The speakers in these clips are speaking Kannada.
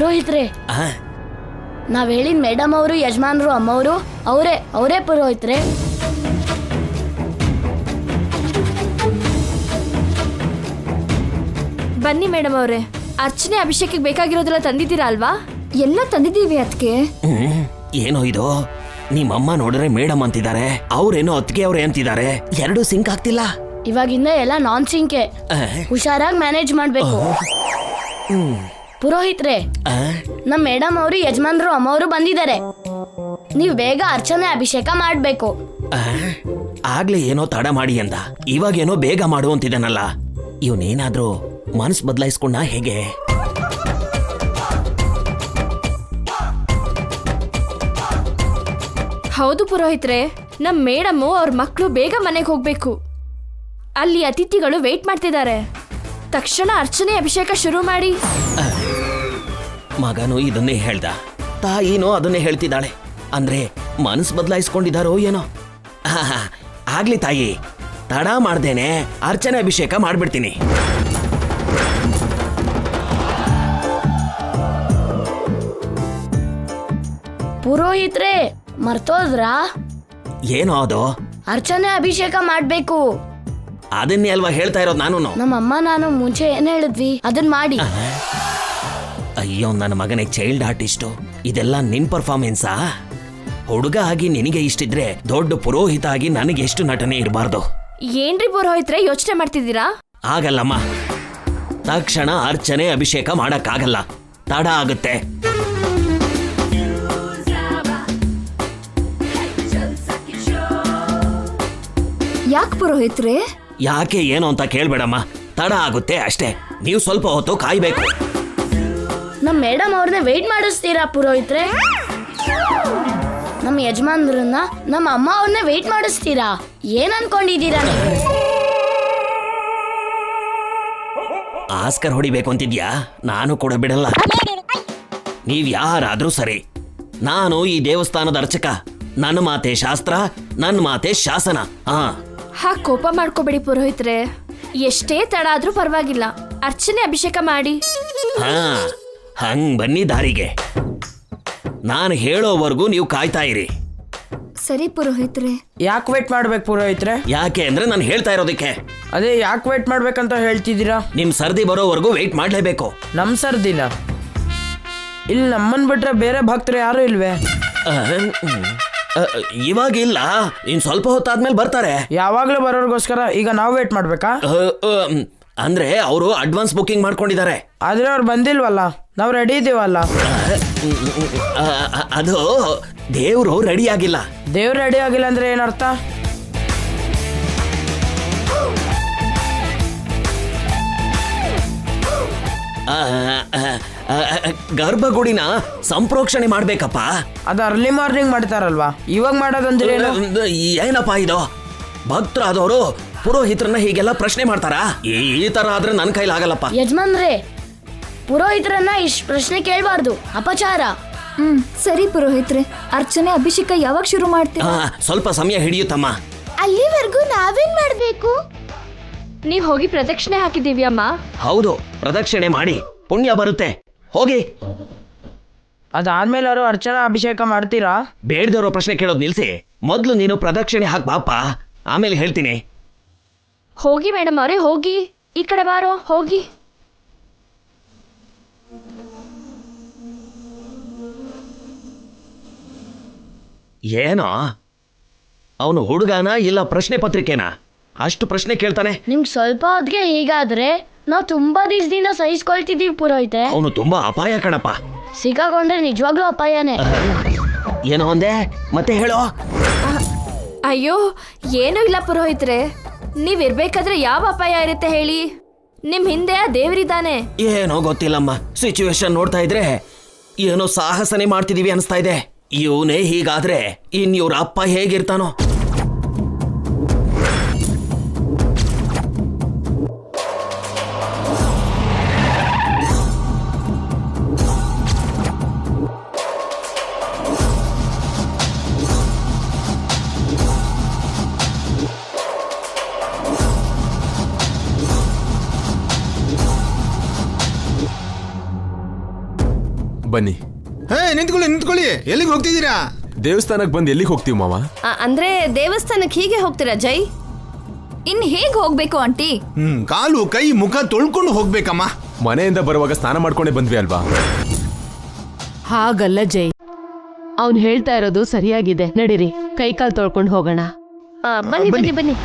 ಪುರೋಹಿತ್ರೆ, ನಾವ್ ಹೇಳಿದ ಮೇಡಮ್ ಅವರು, ಯಜಮಾನ್ರು, ಅಮ್ಮವರು ಅವರೇ ಪುರೋಹಿತ್ರೆ. ಬನ್ನಿ ಮೇಡಮ್ ಅವರೇ, ಅರ್ಚನೆ ಅಭಿಷೇಕಕ್ಕೆ ಬೇಕಾಗಿರೋದೆಲ್ಲ ತಂದಿದ್ದೀರಾ ಅಲ್ವಾ? ಎಲ್ಲ ತಂದಿದ್ದೀವಿ ಅದಕ್ಕೆ. ಏನೋ ಇದು, ನಿಮ್ಮಮ್ಮ ನೋಡಿದ್ರೆ ಮೇಡಮ್ ಅಂತಿದ್ದಾರೆ, ಅವ್ರೇನೋ ಅತ್ತಿಗೆ ಅವ್ರೆ ಅಂತಿದ್ದಾರೆ. ಎರಡು ಸಿಂಕ್ ಆಗ್ತಿಲ್ಲ. ಇವಾಗಿಂದ ಎಲ್ಲ ನಾನ್ ಸಿಂಕೆ, ಹುಷಾರಾಗಿ ಮ್ಯಾನೇಜ್ ಮಾಡ್ಬೇಕು. ಪುರೋಹಿತ್ರೆ, ನಮ್ ಮೇಡಮ್ ಅವರು, ಯಜಮಾನ್ರು, ಅಮ್ಮವರು ಬಂದಿದ್ದಾರೆ. ನೀವ್ ಬೇಗ ಅರ್ಚನೆ ಅಭಿಷೇಕ ಮಾಡ್ಬೇಕು. ಆಗ್ಲೇ ಏನೋ ತಡ ಮಾಡಿ ಅಂದ, ಇವಾಗೇನೋ ಬೇಗ ಮಾಡು ಅಂತಿದ್ದಾನಲ್ಲ. ಇವನೇನಾದ್ರೂ ಮನಸ್ ಬದಲಾಯಿಸ್ಕೊಂಡ ಹೇಗೆ? ಹೌದು ಪುರೋಹಿತ್ರೆ, ನಮ್ ಮೇಡಮ್ಮು ಅವ್ರ ಮಕ್ಕಳು ಬೇಗ ಮನೆಗೆ ಹೋಗ್ಬೇಕು. ಅಲ್ಲಿ ಅತಿಥಿಗಳು ವೇಟ್ ಮಾಡ್ತಿದ್ದಾರೆ. ತಕ್ಷಣ ಅರ್ಚನೆ ಅಭಿಷೇಕ ಶುರು ಮಾಡಿ. ಮಗನು ಇದನ್ನೇ ಹೇಳ್ದ, ತಾಯಿನೋ ಅದನ್ನೇ ಹೇಳ್ತಿದ್ದಾಳೆ. ಅಂದ್ರೆ ಮನಸ್ ಬದಲಾಯಿಸ್ಕೊಂಡಿದಾರೋ ಏನೋ. ಆಗ್ಲಿ ತಾಯಿ, ತಡ ಮಾಡ್ದೇನೆ ಅರ್ಚನೆ ಅಭಿಷೇಕ ಮಾಡ್ಬಿಡ್ತೀನಿ. ಪುರೋಹಿತ್ರೆ, ಮರ್ತೋದ್ರಾ? ಏನೋ ಅದು? ಅರ್ಚನೆ ಅಭಿಷೇಕ ಮಾಡ್ಬೇಕು. ಅದನ್ನೇ ಅಲ್ವಾ ಹೇಳ್ತಾ ಇರೋದು ನಾನು. ನಮ್ಮಮ್ಮ ನಾನು ಮುಂಚೆ ಏನ್ ಹೇಳಿದ್ವಿ ಅದನ್ ಮಾಡಿ. ಅಯ್ಯೋ ನನ್ನ ಮಗನೇ, ಚೈಲ್ಡ್ ಆರ್ಟಿಸ್ಟು. ಇದೆಲ್ಲ ನಿನ್ ಪರ್ಫಾರ್ಮೆನ್ಸಾ? ಹುಡುಗ ಆಗಿ ನಿನಗೆ ಇಷ್ಟಿದ್ರೆ ದೊಡ್ಡ ಪುರೋಹಿತ ಆಗಿ ನನಗೆ ಎಷ್ಟು ನಟನೆ ಇರಬಾರ್ದು. ಏನ್ರಿ ಪುರೋಹಿತ್ರೆ ಯೋಚನೆ ಮಾಡ್ತಿದ್ದೀರಾ? ಆಗಲ್ಲಮ್ಮ, ತಕ್ಷಣ ಅರ್ಚನೆ ಅಭಿಷೇಕ ಮಾಡಕ್ಕಾಗಲ್ಲ, ತಡ ಆಗುತ್ತೆ. ಯಾಕೆ ಪುರೋಹಿತ್ರೆ? ಯಾಕೆ ಏನು ಅಂತ ಕೇಳ್ಬೇಡಮ್ಮ, ತಡ ಆಗುತ್ತೆ ಅಷ್ಟೇ. ನೀವು ಸ್ವಲ್ಪ ಹೊತ್ತು ಕಾಯ್ಬೇಕು. ನಮ್ ಮೇಡಮ್ ಅವ್ರನ್ನ ವೇಟ್ ಮಾಡಿಸ್ತೀರಾ ಪುರೋಹಿತ್ರೆ? ನಮ್ ಯಜಮಾನ್ರನ್ನ, ನಮ್ಮ ಅಮ್ಮ ಅವ್ರನ್ನ ವೇಟ್ ಮಾಡಿಸ್ತೀರಾ? ಏನ್ ಅನ್ಕೊಂಡಿದ್ದೀರಾ ನೀವು? ಆಸ್ಕರ್ ಹೊಡಿಬೇಕು ಅಂತಿದ್ಯಾ? ನಾನು ಕೂಡ ಬಿಡಲ್ಲ. ನೀವ್ ಯಾರಾದ್ರೂ ಸರಿ, ನಾನು ಈ ದೇವಸ್ಥಾನದ ಅರ್ಚಕ. ನನ್ನ ಮಾತೆ ಶಾಸ್ತ್ರ, ನನ್ನ ಮಾತೆ ಶಾಸನ. ಕೋಪ ಮಾಡ್ಕೋಬೇಡಿ ಪುರೋಹಿತ್ರೆ, ಎಷ್ಟೇ ತಡ ಆದ್ರೂ ಪರವಾಗಿಲ್ಲ, ಅರ್ಚನೆ ಅಭಿಷೇಕ ಮಾಡಿ. ಹಂಗ್ ಬನ್ನಿ ದಾರಿಗೆ. ನಾನು ಹೇಳೋವರೆಗೂ ನೀವು ಕಾಯ್ತಾ ಇರಿ. ಸರಿ ಪುರೋಹಿತ್ರೆ. ಯಾಕೆ ವೇಟ್ ಮಾಡ್ಬೇಕು ಪುರೋಹಿತ್ರೆ? ಯಾಕೆ ಅಂದ್ರೆ ನಾನು ಹೇಳ್ತಾ ಇರೋದಕ್ಕೆ. ಅದೇ ಯಾಕೆ ವೇಟ್ ಮಾಡ್ಬೇಕಂತ ಹೇಳ್ತಿದ್ದೀರಾ? ನಿಮ್ ಸರ್ದಿ ಬರೋವರೆಗೂ ವೇಟ್ ಮಾಡ್ಲೇಬೇಕು. ನಮ್ ಸರ್ದಿನ? ಇಲ್ಲಿ ನಮ್ಮನ್ ಬಿಟ್ರೆ ಬೇರೆ ಭಕ್ತರು ಯಾರು ಇಲ್ವೇ? ಇವಾಗಿಲ್ಲ, ಇನ್ ಸ್ವಲ್ಪ ಹೊತ್ತಾದ್ಮೇಲೆ ಬರ್ತಾರೆ. ಯಾವಾಗ್ಲೂ ಬರೋರ್ಗೋಸ್ಕರ ಈಗ ನಾವು ವೇಟ್ ಮಾಡ್ಬೇಕಾ? ಅಂದ್ರೆ ಅವರು ಅಡ್ವಾನ್ಸ್ ಬುಕಿಂಗ್ ಮಾಡ್ಕೊಂಡಿದ್ದಾರೆ. ಆದ್ರೆ ಅವ್ರು ಬಂದಿಲ್ವಲ್ಲ, ನಾವು ರೆಡಿ ಇದೀವಲ್ಲ. ಅದು ದೇವ್ರು ರೆಡಿ ಆಗಿಲ್ಲ. ದೇವ್ರು ರೆಡಿ ಆಗಿಲ್ಲ ಅಂದ್ರೆ ಏನರ್ಥ? ಗರ್ಭಗುಡಿನ ಸಂಪ್ರೋಕ್ಷಣೆ ಮಾಡ್ಬೇಕಪ್ಪ. ಅದು ಅರ್ಲಿ ಮಾರ್ನಿಂಗ್ ಮಾಡ್ತಾರಲ್ವಾ, ಇವಾಗ ಮಾಡೋದಂದ್ರೆ ಏನಪ್ಪ ಇದು? ಭಕ್ತರಾದವರು ಪುರೋಹಿತರನ್ನ ಹೀಗೆಲ್ಲ ಪ್ರಶ್ನೆ ಮಾಡ್ತಾರ? ಈ ತರ ಆದ್ರೆ ನನ್ನ ಕೈಲಾಗಲ್ಲಪ್ಪ. ಯಜಮಾನ್ರೆ, ಪುರೋಹಿತರನ್ನ ಇಷ್ಟು ಪ್ರಶ್ನೆ ಕೇಳಬಾರ್ದು, ಅಪಚಾರ. ಸರಿ ಪುರೋಹಿತ್ರೆ, ಅರ್ಚನೆ ಅಭಿಷೇಕ ಯಾವಾಗ ಶುರು ಮಾಡ್ತೀರಾ? ಸ್ವಲ್ಪ ಸಮಯ ಹಿಡಿಯುತ್ತಮ್ಮ. ಅಲ್ಲಿವರೆಗೂ ನಾವೇನ್ ಮಾಡ್ಬೇಕು? ನೀವ್ ಹೋಗಿ ಪ್ರದಕ್ಷಿಣೆ ಹಾಕಿದೀವಿ ಅಮ್ಮ. ಹೌದು, ಪ್ರದಕ್ಷಿಣೆ ಮಾಡಿ ಪುಣ್ಯ ಬರುತ್ತೆ. ಹೋಗಿ. ಅದಾದ್ಮೇಲೆ ಅವರು ಅರ್ಚನಾ ಅಭಿಷೇಕ ಮಾಡ್ತೀರಾ? ಬೇಡದವರು ಪ್ರಶ್ನೆ ಕೇಳೋದು ನಿಲ್ಸಿ, ಮೊದ್ಲು ನೀನು ಪ್ರದಕ್ಷಿಣೆ ಹಾಕ್ ಬಾಪ, ಆಮೇಲೆ ಹೇಳ್ತೀನಿ. ಹೋಗಿ ಮೇಡಮ್ ಅವರೇ, ಹೋಗಿ. ಈ ಕಡೆ ಬಾರೋ, ಹೋಗಿ. ಏನೋ ಅವನು ಹುಡುಗನ ಇಲ್ಲ ಪ್ರಶ್ನೆ ಪತ್ರಿಕೆನಾ? ಅಷ್ಟು ಪ್ರಶ್ನೆ ಕೇಳ್ತಾನೆ. ನಿಮ್ಗೆ ಸ್ವಲ್ಪ ಹೊತ್ತಿಗೆ ಹೀಗಾದ್ರೆ ನಾವು ತುಂಬಾ ದಿವಸದಿಂದ ಸಹಿಸ್ಕೊಳ್ತಿದೀವಿ ಪುರೋಹಿತೆ. ಅವನು ತುಂಬಾ ಅಪಾಯ ಕಣಪ್ಪ. ಸಿಕ್ಕಾಕೊಂಡ್ರೆ ನಿಜವಾಗ್ಲೂ ಅಪಾಯನೇ. ಏನೋ ಒಂದೇ, ಮತ್ತೆ ಹೇಳೋ. ಅಯ್ಯೋ, ಏನೂ ಇಲ್ಲ ಪುರೋಹಿತ್ರೆ, ನೀವಿರ್ಬೇಕಾದ್ರೆ ಯಾವ ಅಪಾಯ ಇರುತ್ತೆ ಹೇಳಿ? ನಿಮ್ ಹಿಂದೆ ಆ ದೇವ್ರಿದ್ದಾನೆ. ಏನೋ ಗೊತ್ತಿಲ್ಲಮ್ಮ, ಸಿಚುವೇಶನ್ ನೋಡ್ತಾ ಇದ್ರೆ ಏನೋ ಸಾಹಸನೆ ಮಾಡ್ತಿದೀವಿ ಅನಿಸ್ತಾ ಇದೆ. ಇವನೇ ಹೀಗಾದ್ರೆ ಇನ್ ಇವ್ರ ಅಪ್ಪ ಹೇಗಿರ್ತಾನೋ? ಬನ್ನಿ. ಹೇ ನಿಂತ್ಕೊಳ್ಳಿ ಎಲ್ಲಿಗೆ ಹೋಗ್ತಿದ್ದೀರಾ? ದೇವಸ್ಥಾನಕ್ಕೆ ಬಂದು ಎಲ್ಲಿಗೆ ಹೋಗ್ತೀವಿ ಮಾವ? ಅಂದ್ರೆ ದೇವಸ್ಥಾನಕ್ಕೆ ಹೀಗೆ ಹೋಗ್ತೀರಾ ಜೈ? ಇನ್ ಹೇಗ್ ಹೋಗ್ಬೇಕು ಆಂಟಿ? ಕಾಲು ಕೈ ಮುಖ ತೊಳ್ಕೊಂಡು ಹೋಗ್ಬೇಕಮ್ಮ. ಮನೆಯಿಂದ ಬರುವಾಗ ಸ್ನಾನ ಮಾಡ್ಕೊಂಡೇ ಬಂದ್ವಿ ಅಲ್ವಾ? ಹಾಗಲ್ಲ ಜೈ, ಅವ್ನು ಹೇಳ್ತಾ ಇರೋದು ಸರಿಯಾಗಿದೆ. ನಡೀರಿ, ಕೈಕಾಲು ತೊಳ್ಕೊಂಡು ಹೋಗೋಣ. ಬನ್ನಿ ಬನ್ನಿ ಬನ್ನಿ.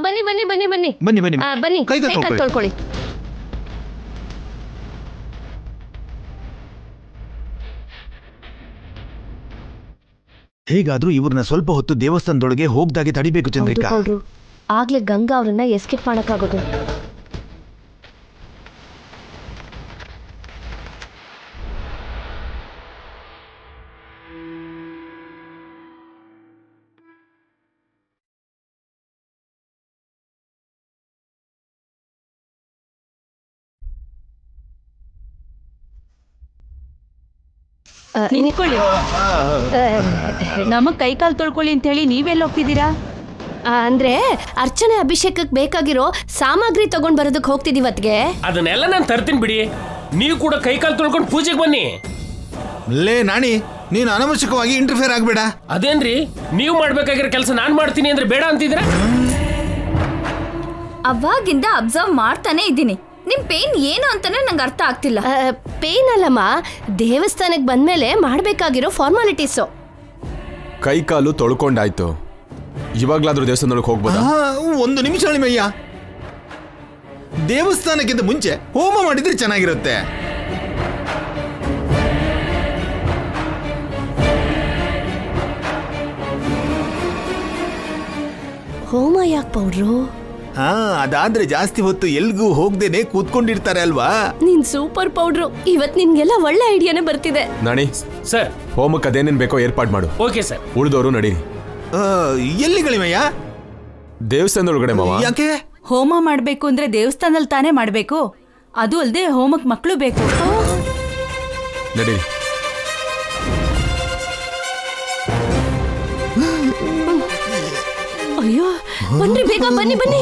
ಬನ್ನಿ ಬನ್ನಿ ಬನ್ನಿ ಬನ್ನಿ ಬನ್ನಿ ಬನ್ನಿ ಬನ್ನಿ, ಕೈಕಾಲು ಕೈಕಾಲು ತೊಳ್ಕೊಳ್ಳಿ. ಹೇಗಾದ್ರೂ ಇವ್ರನ್ನ ಸ್ವಲ್ಪ ಹೊತ್ತು ದೇವಸ್ಥಾನದೊಳಗೆ ಹೋಗ್ದಾಗೆ ತಡಿಬೇಕು ಚಂದ್ರಿಕಾ. ಆಗ್ಲೇ ಗಂಗಾ ಅವ್ರನ್ನ ಎಸ್ಕೇಪ್ ಮಾಡಕ್ಕಾಗೋದು. ನಿಂತ್ಕೊಳ್ಳಿ. ನಮಗ್ ಕೈಕಾಲು ತೊಳ್ಕೊಳ್ಳಿ ಅಂತ ಹೇಳಿ ನೀವೆಲ್ಲ ಹೋಗ್ತಿದ್ದೀರಾ? ಅಂದ್ರೆ ಅರ್ಚನೆ ಅಭಿಷೇಕಕ್ಕೆ ಬೇಕಾಗಿರೋ ಸಾಮಗ್ರಿ ತಗೊಂಡ್ ಬರೋದಕ್ಕೆ ಹೋಗ್ತಿದೀವತ್ಗೆ. ಅದನ್ನೆಲ್ಲ ನಾನು ತರ್ತೀನಿ ಬಿಡಿ. ನೀವು ಕೂಡ ಕೈಕಾಲು ತೊಳ್ಕೊಂಡು ಪೂಜೆಗೆ ಬನ್ನಿ. ಲೇ ನಾಣಿ, ನೀನು ಅನವಶ್ಯಕವಾಗಿ ಇಂಟರ್ಫಿಯರ್ ಆಗ್ಬೇಡ. ಅದೇನ್ರಿ, ನೀವು ಮಾಡ್ಬೇಕಾಗಿರೋ ಕೆಲಸ ನಾನು ಮಾಡ್ತೀನಿ ಅಂದ್ರೆ ಬೇಡ ಅಂತಿದ್ರೆ? ಅವಾಗಿಂದ ಅಬ್ಸರ್ವ್ ಮಾಡ್ತಾನೆ ಇದ್ದೀನಿ. ನಿಮ್ ಪೇನ್ ಏನು ಅಂತಾನೆ ನಂಗೆ ಅರ್ಥ ಆಗ್ತಿಲ್ಲ. ಪೇನ್ ಅಲ್ಲಮ್ಮ, ದೇವಸ್ಥಾನಕ್ಕೆ ಬಂದ್ಮೇಲೆ ಮಾಡ್ಬೇಕಾಗಿರೋ ಫಾರ್ಮಾಲಿಟೀಸು. ಕೈಕಾಲು ತೊಳ್ಕೊಂಡಾಯ್ತು, ಇವಾಗ್ಲಾದ್ರೂ ದೇವಸ್ಥಾನದೊಳಗೆ ಹೋಗ್ಬೋದಾ? ಒಂದು ನಿಮಿಷ ಅಳಿಮಯ್ಯ, ದೇವಸ್ಥಾನಕ್ಕಿಂತ ಮುಂಚೆ ಹೋಮ ಮಾಡಿದ್ರೆ ಚೆನ್ನಾಗಿರುತ್ತೆ. ಹೋಮ ಯಾಕೆ ಪೌಡ್ರು? ಅದಾದ್ರೆ ಜಾಸ್ತಿ ಹೊತ್ತು ಎಲ್ಗೂ ಹೋಗ್ದೇನೆ ಕೂತ್ಕೊಂಡಿರ್ತಾರೆ ಅಲ್ವಾ? ನೀನ್ ಸೂಪರ್ ಪೌಡ್ರು. ಇವತ್ ನಿನ್ಗೆಲ್ಲ ಒಳ್ಳೆ ಐಡಿಯಾನೇ ಬರ್ತಿದೆ. ನಾಣಿ, ಸರ್ ಹೋಮಕ್ಕೆ ಅದೇನೇನ್ ಬೇಕೋ ಏರ್ಪಾಡು ಮಾಡು. Okay sir. ಉಳಿದವರು ನಡೀರಿ. ಎಲ್ಲಿ ಗಳಿಮಯ್ಯ? ದೇವಸ್ಥಾನದೊಳಗಡೆ ಮಾವ. ಯಾಕೆ? ಹೋಮ ಮಾಡ್ಬೇಕು ಅಂದ್ರೆ ದೇವಸ್ಥಾನದಲ್ಲಿ ತಾನೇ ಮಾಡ್ಬೇಕು. ಅದು ಅಲ್ಲದೆ ಹೋಮಕ್ ಮಕ್ಕಳು ಬೇಕು. ನಡೀರಿ. ಅಯ್ಯೋ ಬನ್ನಿ, ಬೇಗ ಬನ್ನಿ ಬನ್ನಿ.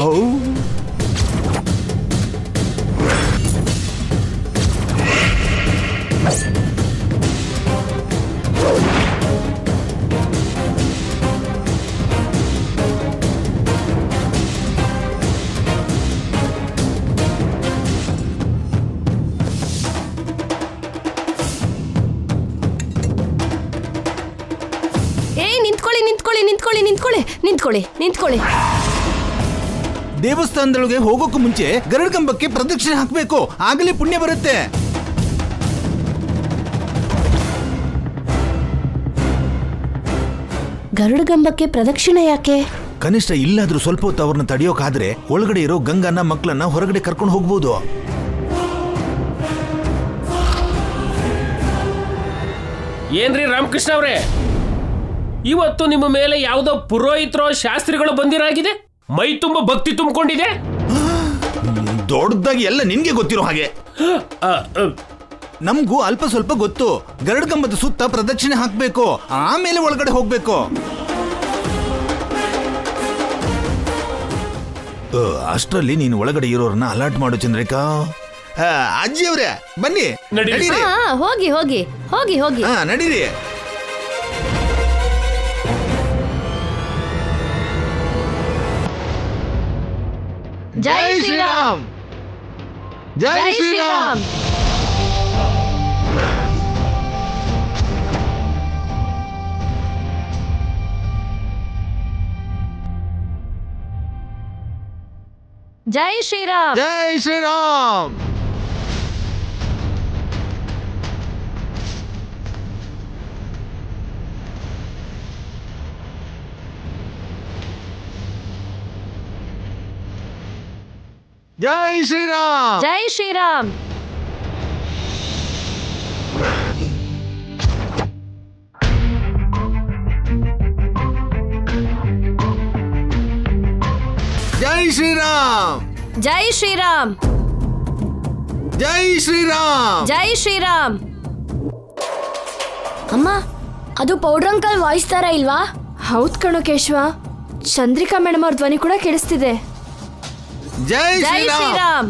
ನಿಂತ್ಕೊಳ್ಳಿ ನಿಂತ್ಕೊಳ್ಳಿ ನಿಂತ್ಕೊಳ್ಳಿ ನಿಂತ್ಕೊಳ್ಳಿ ನಿಂತ್ಕೊಳ್ಳಿ ನಿಂತ್ಕೊಳ್ಳಿ. ದೇವಸ್ಥಾನದೊಳಗೆ ಹೋಗೋಕ್ಕೂ ಮುಂಚೆ ಗರುಡ ಕಂಬಕ್ಕೆ ಪ್ರದಕ್ಷಿಣೆ ಹಾಕ್ಬೇಕು, ಆಗಲೇ ಪುಣ್ಯ ಬರುತ್ತೆ. ಗರುಡಗಂಬಕ್ಕೆ ಪ್ರದಕ್ಷಿಣೆ ಯಾಕೆ? ಕನಿಷ್ಠ ಇಲ್ಲಾದ್ರೂ ಸ್ವಲ್ಪ ಹೊತ್ತು ಅವ್ರನ್ನ ತಡೆಯೋಕಾದ್ರೆ ಒಳಗಡೆ ಇರೋ ಗಂಗನ್ನ ಮಕ್ಕಳನ್ನ ಹೊರಗಡೆ ಕರ್ಕೊಂಡು ಹೋಗ್ಬೋದು. ಏನ್ರಿ ರಾಮಕೃಷ್ಣ ಅವ್ರೆ, ಇವತ್ತು ನಿಮ್ಮ ಮೇಲೆ ಯಾವುದೋ ಪುರೋಹಿತರೋ ಶಾಸ್ತ್ರಿಗಳು ಬಂದಿರಾಗಿದೆ. ಮೈ ತುಂಬ ಭಕ್ತಿ ತುಂಬಿಕೊಂಡಿದೆ. ದೊಡ್ಡದಾಗಿ ಎಲ್ಲ ನಿನ್ಗೆ ಗೊತ್ತಿರೋ ಹಾಗೆ. ನಮ್ಗೂ ಅಲ್ಪ ಸ್ವಲ್ಪ ಗೊತ್ತು. ಗರುಡ ಕಂಬದ ಸುತ್ತ ಪ್ರದಕ್ಷಿಣೆ ಹಾಕ್ಬೇಕು, ಆಮೇಲೆ ಒಳಗಡೆ ಹೋಗ್ಬೇಕು. ಅಷ್ಟರಲ್ಲಿ ನೀನು ಒಳಗಡೆ ಇರೋರನ್ನ ಅಲರ್ಟ್ ಮಾಡು ಚಂದ್ರಿಕಾ. ಅಜ್ಜಿಯವ್ರೆ ಬನ್ನಿ, ನಡೀರಿ. ಹೋಗಿ ಹೋಗಿ ಹೋಗಿ ಹೋಗಿ. ನಡೀರಿ. ಜೈ ಶ್ರೀರಾಮ್, ಜೈ ಶ್ರೀರಾಮ್. ಜೈ ಶ್ರೀರಾಮ್, ಜೈ ಶ್ರೀರಾಮ್. ಜೈ ಶ್ರೀರಾಮ್, ಜೈ ಶ್ರೀರಾಮ್. ಜೈ ಶ್ರೀರಾಮ್, ಜೈ ಶ್ರೀರಾಮ್, ಜೈ ಶ್ರೀರಾಮ್, ಜೈ ಶ್ರೀರಾಮ್. ಅಮ್ಮ ಅದು ಪೌಡ್ರ್ ಅಂಕಲ್ ವಾಯ್ಸ್ ತರ ಇಲ್ವಾ? ಹೌದ್ ಕಣೋ ಕೇಶವ, ಚಂದ್ರಿಕಾ ಮೇಡಮ್ ಅವ್ರ ಧ್ವನಿ ಕೂಡ ಕೇಳಿಸ್ತಿದೆ. ಜೈ ಜೈ ಶ್ರೀರಾಮ್. ಶ್ರೀರಾಮ್,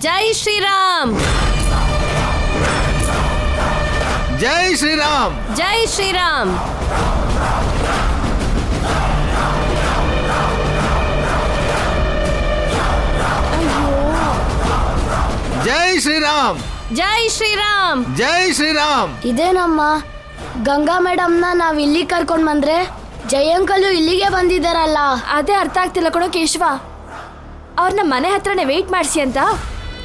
ಜೈ ಶ್ರೀರಾಮ್, ಜೈ ಶ್ರೀರಾಮ್. ಜೈ ಶ್ರೀರಾಮ್. ಜೈ ಶ್ರೀರಾಮ್. ಜೈ ಶ್ರೀರಾಮ್. ಜೈ ಶ್ರೀರಾಮ್. ಇದೇನಮ್ಮ, ಗಂಗಾ ಮೇಡಮ್ನ ನಾವ್ ಇಲ್ಲಿ ಕರ್ಕೊಂಡ್ ಬಂದ್ರೆ ಜೈ ಅಂಕಲ್ ಇಲ್ಲಿಗೆ ಬಂದಿದ್ದಾರಲ್ಲ. ಅದೇ ಅರ್ಥ ಆಗ್ತಿಲ್ಲ ಕಣೋ ಕೇಶವ. ಅವ್ರನ್ನ ಮನೆ ಹತ್ರನೇ ವೆಯ್ಟ್ ಮಾಡಿಸಿ ಅಂತ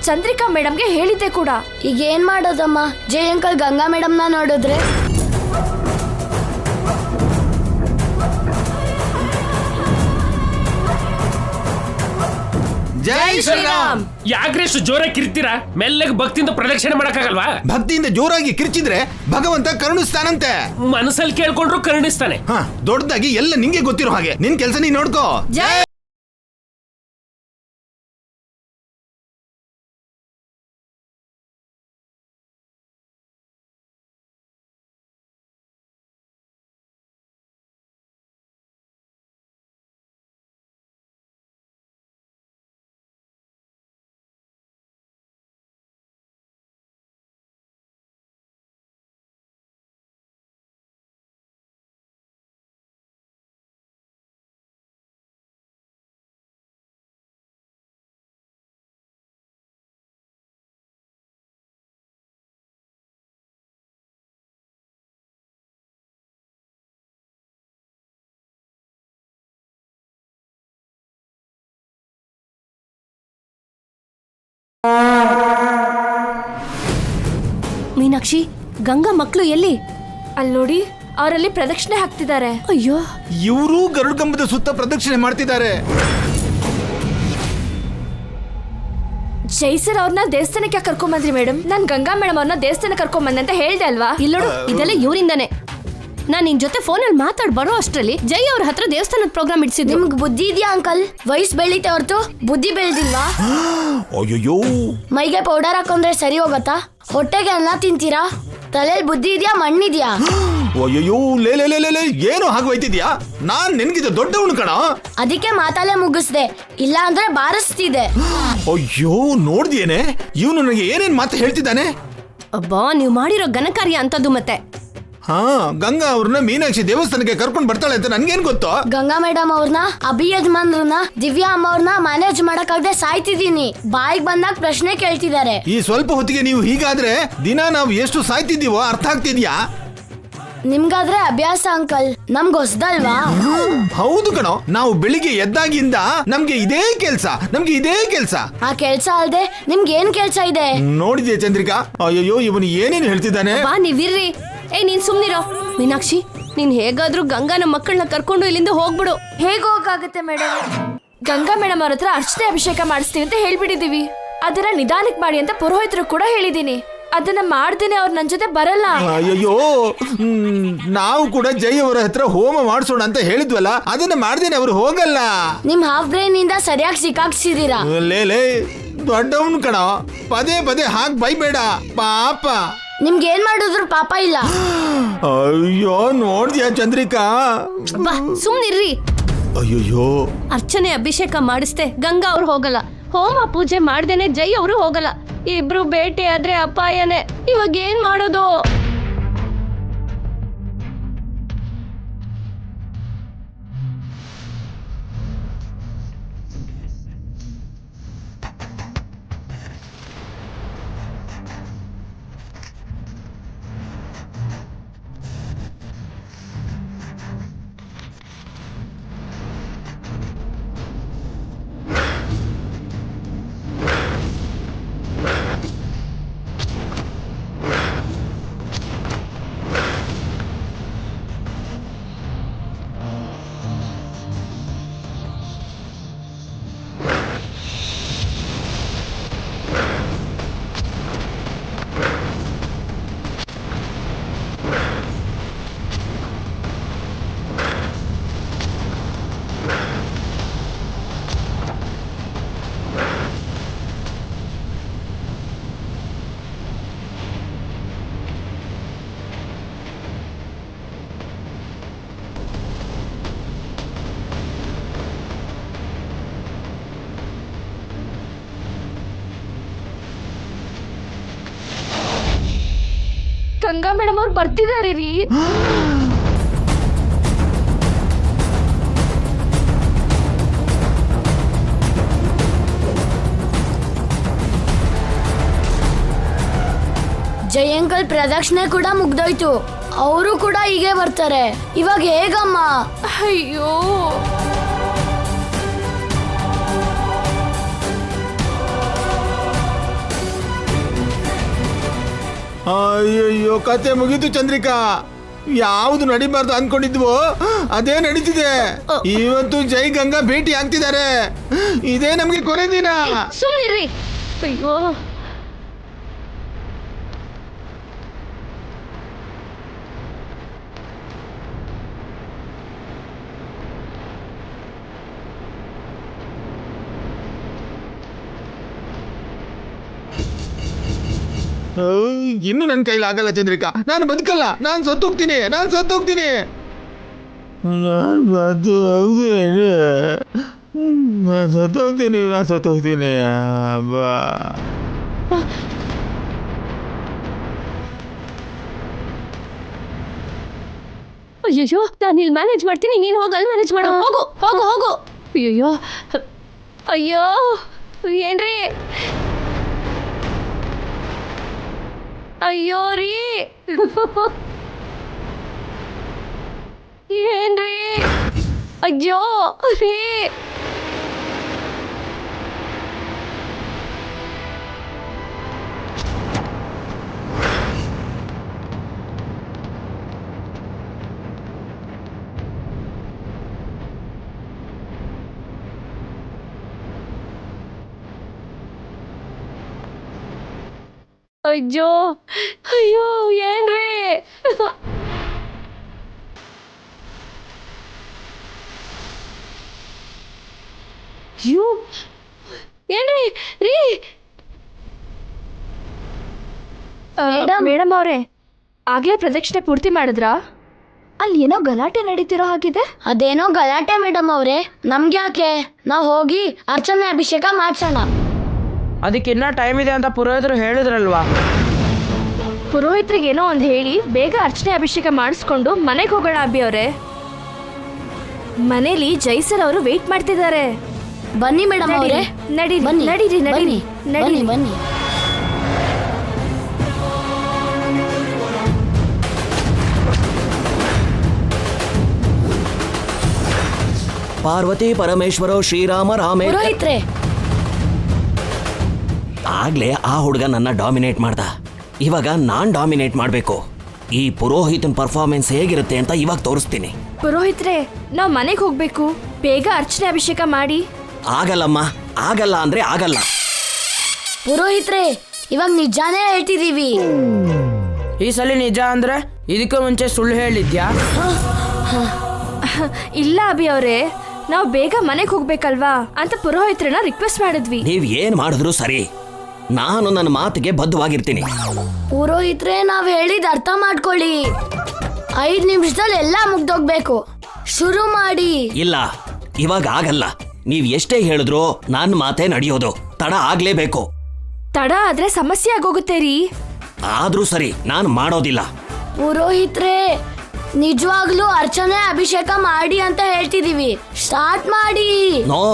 ಚಂದ್ರಿಕಾ ಮೇಡಮ್ಗೆ ಹೇಳಿದ್ದೆ ಕೂಡ. ಈಗ ಏನ್ ಮಾಡೋದಮ್ಮ, ಜೈ ಅಂಕಲ್ ಗಂಗಾ ಮೇಡಮ್ನ ನೋಡಿದ್ರೆ? ಜೈ ಶ್ರೀರಾಮ್. ಯಾಕ್ರೆ ಇಷ್ಟು ಜೋರಾಗಿ ಕಿರ್ತೀರಾ? ಮೆಲ್ಲಗೆ ಭಕ್ತಿಯಿಂದ ಪ್ರದಕ್ಷಿಣೆ ಮಾಡಕ್ಕಾಗಲ್ವಾ? ಭಕ್ತಿಯಿಂದ ಜೋರಾಗಿ ಕಿರ್ಚಿದ್ರೆ ಭಗವಂತ ಕರುಣಿಸ್ತಾನಂತೆ. ಮನಸ್ಸಲ್ಲಿ ಕೇಳ್ಕೊಂಡ್ರು ಕರುಣಿಸ್ತಾನೆ. ಹ, ದೊಡ್ಡದಾಗಿ ಎಲ್ಲ ನಿಂಗೆ ಗೊತ್ತಿರೋ ಹಾಗೆ ನಿನ್ ಕೆಲಸ ನೀನ್ ನೋಡ್ಕೋ. ಜೈ ಮೀನಾಕ್ಷಿ, ಗಂಗಾ ಮಕ್ಕಳು ಎಲ್ಲಿ? ಅಲ್ಲಿ ನೋಡಿ, ಅವರಲ್ಲಿ ಪ್ರದಕ್ಷಿಣೆ ಹಾಕ್ತಿದ್ದಾರೆ. ಅಯ್ಯೋ, ಇವರು ಗರುಡಗಂಬದ ಸುತ್ತ ಪ್ರದಕ್ಷಿಣೆ ಮಾಡ್ತಿದ್ದಾರೆ. ಜೈಸರ್ ಅವ್ರನ್ನ ದೇವಸ್ಥಾನಕ್ಕೆ ಕರ್ಕೊಂಡ್ ಬಂದ್ರಿ ಮೇಡಮ್? ನಾನ್ ಗಂಗಾ ಮೇಡಮ್ ಅವ್ರನ್ನ ದೇವಸ್ಥಾನ ಕರ್ಕೊಂಡ್ ಬಂದೆ ಅಂತ ಹೇಳ್ದೆ ಅಲ್ವಾ? ಇಲ್ಲೋಡು, ಇದೆಲ್ಲ ಇವರಿಂದಾನೆ. ನಾನ್ ನಿನ್ ಜೊತೆ ಫೋನಲ್ಲಿ ಮಾತಾಡ್ ಬರೋ ಅಷ್ಟ್ರಲ್ಲಿ ಜೈ ಅವ್ರ ಹತ್ರ ದೇವಸ್ಥಾನದ ಪ್ರೋಗ್ರಾಮ್ ಇಡ್ಸಿದ್ರು. ನಿಮ್ಗ್ ಬುದ್ಧಿ ಇದೆಯಾ ಅಂಕಲ್? ವಯಸ್ಸು ಬೆಳೀತೆ ಹೊರತು ಬುದ್ಧಿ ಬೆಳೆದಿಲ್ವಾ? ಅಯ್ಯೋ, ಮೈಗೆ ಪೌಡರ್ ಹಾಕೊಂಡ್ರೆ ಸರಿ ಹೋಗತ್ತಾ? ಹೊಟ್ಟೆಗೆ ಅನ್ನ ತಿಂತೀರಾ? ತಲೆಯಲ್ಲಿ ಬುದ್ಧಿ ಇದೆಯಾ, ಮಣ್ಣಿದ್ಯಾ? ಅಯ್ಯೋ, ಲೇ ಲೇ ಲೇ ಲೇ, ಏನು ಹಾಗೆ ಹೋಯ್ತಿದ್ಯಾ? ನಾನ್ ನಿನ್ಗಿದ ದೊಡ್ಡವನು ಕಣ. ಅದಕ್ಕೆ ಮಾತಲ್ಲೇ ಮುಗಿಸ್ದೆ, ಇಲ್ಲ ಅಂದ್ರೆ ಬಾರಿಸ್ತಿದೆ. ಅಯ್ಯೋ, ನೋಡ್ದಿಯೇನೆ ಇವನು ನನಗೆ ಏನೇನ್ ಮಾತು ಹೇಳ್ತಿದ್ದಾನೆ. ಅಬ್ಬಾ, ನೀವ್ ಮಾಡಿರೋ ಘನಕಾರ್ಯ ಅಂತದ್ದು. ಮತ್ತೆ ಹಾ, ಗಂಗಾ ಅವ್ರನ್ನ ಮೀನಾಕ್ಷಿ ದೇವಸ್ಥಾನಕ್ಕೆ ಕರ್ಕೊಂಡ್ ಬರ್ತಾಳೆ ಅಂತ ನನ್ಗೇನ್ ಗೊತ್ತು? ಗಂಗಾ ಮೇಡಮ್ ಅವ್ರನ್ನ, ಅಭಿ ಯಜಮಾನ್ರನ್ನ, ದಿವ್ಯಾ ಅಮ್ಮ ಅವ್ರನ್ನ ಮ್ಯಾನೇಜ್ ಮಾಡಕ್ಕಾಗದೆ ಸಾಯ್ತಿದ್ದೀನಿ. ಬಾಯಿಗೆ ಬಂದಾಗ ಪ್ರಶ್ನೆ ಕೇಳ್ತಿದ್ದಾರೆ. ಈ ಸ್ವಲ್ಪ ಹೊತ್ತಿಗೆ ನೀವು ಹೀಗಾದ್ರೆ ದಿನ ನಾವು ಎಷ್ಟು ಸಾಯ್ತಿದ್ದೀವೋ ಅರ್ಥ ಆಗ್ತಿದ್ಯಾ? ನಿಮ್ಗಾದ್ರೆ ಅಭ್ಯಾಸ ಅಂಕಲ್, ನಮ್ಗ್ ಹೊಸ್ದಲ್ವಾ? ಹೌದು ಕಣೋ, ನಾವು ಬೆಳಿಗ್ಗೆ ಎದ್ದಾಗಿಂದ ನಮ್ಗೆ ಇದೇ ಕೆಲ್ಸ. ಆ ಕೆಲ್ಸ ಅಲ್ದೆ ನಿಮ್ಗೆ ಏನ್ ಕೆಲ್ಸ ಇದೆ? ನೋಡಿದ್ಯಾ ಚಂದ್ರಿಕಾ? ಅಯ್ಯೋ, ಇವನು ಏನೇನು ಹೇಳ್ತಿದ್ದಾನೆ. ಬಾ, ನೀವಿರ್ರಿ. ನೀನ್ ಸುಮ್ನಿರೋ. ಮೀನಾಕ್ಷಿ, ನೀನ್ ಹೇಗಾದ್ರೂ ಗಂಗಾನ ಮಕ್ಕಳನ್ನ ಕರ್ಕೊಂಡು ಇಲ್ಲಿಂದ ಹೋಗ್ಬಿಡು. ಹೇಗ್ ಹೋಗಕ್ಕಾಗತ್ತೆ ಮೇಡಮ್? ಗಂಗಾ ಮೇಡಮ್ ಅವ್ರ ಹತ್ರ ಅರ್ಚನೆ ಅಭಿಷೇಕ ಮಾಡಿಸ್ತೀವಿ ಅಂತ ಹೇಳ್ಬಿಟ್ಟಿದೀವಿ. ಅದನ್ನ ನಿಧಾನಕ್ಕೆ ಮಾಡಿ ಅಂತ ಪುರೋಹಿತರು ಕೂಡ ಹೇಳಿದೀನಿ. ಅದನ್ನ ಮಾಡ್ದೇನೆ ಅವ್ರು ನನ್ ಜೊತೆ ಬರಲ್ಲ. ಅಯ್ಯೋ, ನಾವು ಕೂಡ ಜೈ ಅವರ ಹತ್ರ ಹೋಮ ಮಾಡಿಸೋಣ ಅಂತ ಹೇಳಿದ್ವಲ್ಲ, ಅದನ್ನ ಮಾಡ್ದೇನೆ ಅವರು ಹೋಗಲ್ಲ. ನಿಮ್ ಹಾಫ್ ಬ್ರೈನ್ ಇಂದ ಸರಿಯಾಗಿ ಸಿಕ್ಕಾಕ್ಸಿದೀರಾ. ಲೇ, ದೊಡ್ಡವನು ಕಣ, ಪದೇ ಪದೇ ಹಾಗೆ ಬೈಬೇಡ ಪಾಪ. ನಿಮ್ಗೆ ಏನ್ ಮಾಡಿದ್ರು ಪಾಪ ಇಲ್ಲ. ಅಯ್ಯೋ, ನೋಡ್ದ್ಯಾ ಚಂದ್ರಿಕಾ? ಬಾ, ಸುಮ್ನಿರ್ರಿ. ಅಯ್ಯೋ, ಅರ್ಚನೆ ಅಭಿಷೇಕ ಮಾಡಿಸ್ದೆ ಗಂಗಾ ಅವ್ರು ಹೋಗಲ್ಲ. ಹೋಮ ಪೂಜೆ ಮಾಡ್ದೇನೆ ಜೈ ಅವರು ಹೋಗಲ್ಲ. ಇಬ್ರು ಭೇಟಿ ಆದ್ರೆ ಅಪಾಯನೇ. ಇವಾಗ ಏನ್ ಮಾಡೋದು? ಗಂಗಾ ಮೇಡಮ್ ಅವ್ರು ಬರ್ತಿದಾರೆ ರೀ. ಜೈ ಅಂಕಲ್ ಪ್ರದಕ್ಷಿಣೆ ಕೂಡ ಮುಗ್ದೋಯ್ತು, ಅವರು ಕೂಡ ಹೀಗೆ ಬರ್ತಾರೆ. ಇವಾಗ ಹೇಗಮ್ಮ? ಅಯ್ಯೋ, ಅಯ್ಯಯ್ಯೋ, ಕತೆ ಮುಗೀತು ಚಂದ್ರಿಕಾ. ಯಾವುದು ನಡಿಬಾರ್ದು ಅನ್ಕೊಂಡಿದ್ವೋ ಅದೇ ನಡೀತಿದೆ. ಇವತ್ತು ಜೈ ಗಂಗಾ ಭೇಟಿ ಆಗ್ತಿದ್ದಾರೆ. ಇದೇ ನಮ್ಗೆ ಕೊನೆ ದಿನ. ಸುಮ್ಮನಿರ್ರಿ. ಅಯ್ಯೋ, ಇನ್ನು ನನ್ನ ಕೈಲಿ ಆಗಲ್ಲ ಚಂದ್ರಿಕಾ. ನಾನು ಬದುಕಲ್ಲ. ನಾನು ಸತ್ತೋಗ್ತೀನಿ. ನಾನು ಸತ್ತೋಗ್ತೀನಿ. ಅಬ್ಬಾ. ಅಯ್ಯೋ, ನಾನು ಇಲ್ಲಿ ಮ್ಯಾನೇಜ್ ಮಾಡ್ತೀನಿ, ನೀನು ಹೋಗಿ ಅಲ್ಲಿ ಮ್ಯಾನೇಜ್ ಮಾಡು. ಹೋಗು ಹೋಗು ಹೋಗು. ಅಯ್ಯೋ ಅಯ್ಯೋ, ಏನ್ರಿ? ಅಯ್ಯೋ ರೀ, ಏನ್ರಿ? ಅಯ್ಯೋ ರೀ, ಅಯ್ಯೋ ಅಯ್ಯೋ, ಏನ್ರಿ? ಅಯ್ಯೋ, ಏನ್ರಿ ರೀ? ಮೇಡಮ್ ಅವರೇ, ಆಗ್ಲೇ ಪ್ರದಕ್ಷಿಣೆ ಪೂರ್ತಿ ಮಾಡಿದ್ರಾ? ಅಲ್ಲಿ ಏನೋ ಗಲಾಟೆ ನಡೀತಿರೋ ಹಾಗಿದೆ. ಅದೇನೋ ಗಲಾಟೆ ಮೇಡಮ್ ಅವ್ರೆ, ನಮ್ಗೆ ಯಾಕೆ? ನಾವು ಹೋಗಿ ಅರ್ಚನೆ ಅಭಿಷೇಕ ಮಾಡ್ಸೋಣ. ಅದಕ್ಕಿನ್ನ ಟೈಮ್ ಇದೆ ಅಂತ ಪುರೋಹಿತರು ಹೇಳಿದ್ರಲ್ವಾ? ಪುರೋಹಿತ್ರಿಗೆ ಏನೋ ಒಂದು ಹೇಳಿ ಬೇಗ ಅರ್ಚನೆ ಅಭಿಷೇಕ ಮಾಡಿಸ್ಕೊಂಡು ಮನೆಗೆ ಹೋಗೋಣ. ಅಬ್ಬಿ ಅವರೇ, ಮನೇಲಿ ಜೈಸರ್ ಅವರು ವೇಟ್ ಮಾಡ್ತಿದ್ದಾರೆ. ಬನ್ನಿ ಮೇಡಮ್ ಅವ್ರೆ, ನಡೀರಿ ಬನ್ನಿ ನಡೀರಿ ಬನ್ನಿ ನಡೀರಿ ಬನ್ನಿ ಬನ್ನಿ. ಪಾರ್ವತಿ ಪರಮೇಶ್ವರೋ ಶ್ರೀರಾಮ ರಾಮೇ. ಪುರೋಹಿತ್ರೆ, ಆಗ್ಲೇ ಆ ಹುಡುಗ ನನ್ನ ಡಾಮಿನೇಟ್ ಮಾಡ್ದ. ಇವಾಗ ನಾನ್ ಡಾಮಿನೇಟ್ ಮಾಡ್ಬೇಕು. ಈ ಪುರೋಹಿತನ ಪರ್ಫಾರ್ಮೆನ್ಸ್ ಹೇಗಿರುತ್ತೆ ಅಂತ ಇವಾಗ ತೋರಿಸ್ತೀನಿ. ಪುರೋಹಿತ್ರೆ, ನಾವು ಮನೆಗೆ ಹೋಗ್ಬೇಕು. ಬೇಗ ಅರ್ಚನೆ ಅಭಿಷೇಕ ಮಾಡಿ. ಆಗಲ್ಲಮ್ಮ, ಆಗಲ್ಲ ಅಂದ್ರೆ ಆಗಲ್ಲ. ಪುರೋಹಿತ್ರೆ, ಇವಾಗ ನಿಜಾನೇ ಹೇಳ್ತಿದೀವಿ. ಈ ಸಲ ನಿಜ ಅಂದ್ರೆ ಇದಕ್ಕೂ ಮುಂಚೆ ಸುಳ್ಳು ಹೇಳಿದ್ಯಾ? ಇಲ್ಲ ಅಭಿ ಅವರೇ, ನಾವು ಬೇಗ ಮನೆಗೆ ಹೋಗ್ಬೇಕಲ್ವಾ ಅಂತ ಪುರೋಹಿತ್ರನ ರಿಕ್ವೆಸ್ಟ್ ಮಾಡಿದ್ವಿ. ನೀವ್ ಏನ್ ಮಾಡಿದ್ರು ಸರಿ, ನಾನು ನನ್ನ ಮಾತಿಗೆ ಬದ್ಧವಾಗಿರ್ತೀನಿ. ಪುರೋಹಿತ್ರೆ, ನಾವ್ ಹೇಳಿದ ಅರ್ಥ ಮಾಡ್ಕೊಳ್ಳಿ. 5 ನಿಮಿಷದಲ್ಲಿ ಎಲ್ಲ ಮುಗ್ದೋಗ್ಬೇಕು. ಶುರು ಮಾಡಿ. ಇಲ್ಲ, ಇವಾಗ ಆಗಲ್ಲ. ನೀವ್ ಎಷ್ಟೇ ಹೇಳಿದ್ರು ನನ್ನ ಮಾತೇ ನಡೆಯೋದು. ತಡ ಆಗ್ಲೇಬೇಕು. ತಡ ಆದ್ರೆ ಸಮಸ್ಯೆ ಆಗೋಗುತ್ತೆ ರೀ. ಆದ್ರೂ ಸರಿ, ನಾನು ಮಾಡೋದಿಲ್ಲ. ಪುರೋಹಿತ್ರೆ, ನಿಜವಾಗ್ಲೂ ಅರ್ಚನೆ ಅಭಿಷೇಕ ಮಾಡಿ ಅಂತ ಹೇಳ್ತಿದೀವಿ. ಸ್ಟಾರ್ಟ್ ಮಾಡಿ. ನೋ.